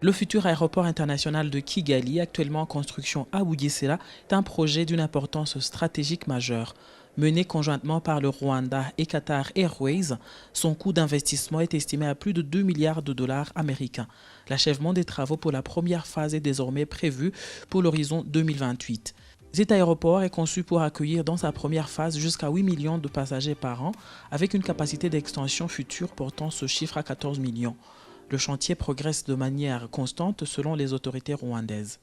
Le futur aéroport international de Kigali, actuellement en construction à Bugesera, est un projet d'une importance stratégique majeure. Mené conjointement par le Rwanda et Qatar Airways, son coût d'investissement est estimé à plus de 2 milliards de dollars américains. L'achèvement des travaux pour la première phase est désormais prévu pour l'horizon 2028. Cet aéroport est conçu pour accueillir dans sa première phase jusqu'à 8 millions de passagers par an, avec une capacité d'extension future portant ce chiffre à 14 millions. Le chantier progresse de manière constante selon les autorités rwandaises.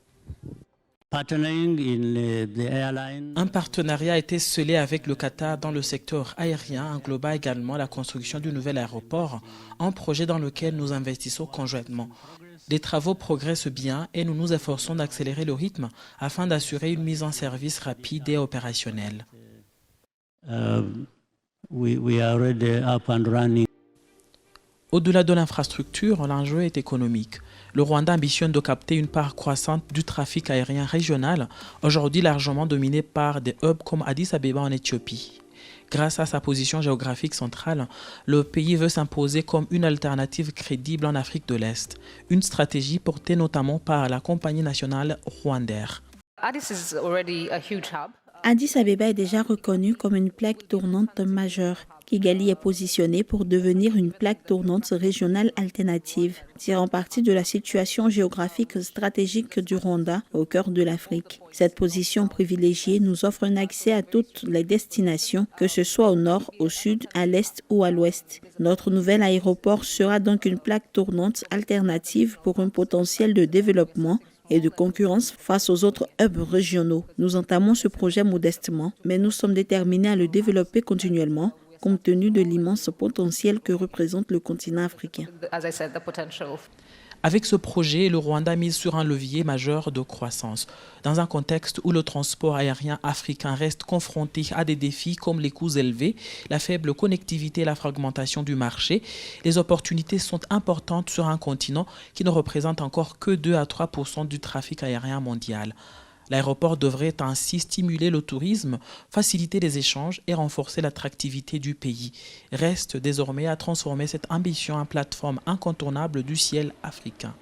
Un partenariat a été scellé avec le Qatar dans le secteur aérien, englobant également la construction du nouvel aéroport, un projet dans lequel nous investissons conjointement. Les travaux progressent bien et nous nous efforçons d'accélérer le rythme afin d'assurer une mise en service rapide et opérationnelle. Au-delà de l'infrastructure, l'enjeu est économique. Le Rwanda ambitionne de capter une part croissante du trafic aérien régional, aujourd'hui largement dominé par des hubs comme Addis Abeba en Éthiopie. Grâce à sa position géographique centrale, le pays veut s'imposer comme une alternative crédible en Afrique de l'Est, une stratégie portée notamment par la compagnie nationale Rwandair. Addis Abeba est déjà reconnue comme une plaque tournante majeure. Kigali est positionné pour devenir une plaque tournante régionale alternative, tirant parti de la situation géographique stratégique du Rwanda au cœur de l'Afrique. Cette position privilégiée nous offre un accès à toutes les destinations, que ce soit au nord, au sud, à l'est ou à l'ouest. Notre nouvel aéroport sera donc une plaque tournante alternative pour un potentiel de développement et de concurrence face aux autres hubs régionaux. Nous entamons ce projet modestement, mais nous sommes déterminés à le développer continuellement, compte tenu de l'immense potentiel que représente le continent africain. Avec ce projet, le Rwanda mise sur un levier majeur de croissance. Dans un contexte où le transport aérien africain reste confronté à des défis comme les coûts élevés, la faible connectivité et la fragmentation du marché, les opportunités sont importantes sur un continent qui ne représente encore que 2 à 3% du trafic aérien mondial. L'aéroport devrait ainsi stimuler le tourisme, faciliter les échanges et renforcer l'attractivité du pays. Reste désormais à transformer cette ambition en plateforme incontournable du ciel africain.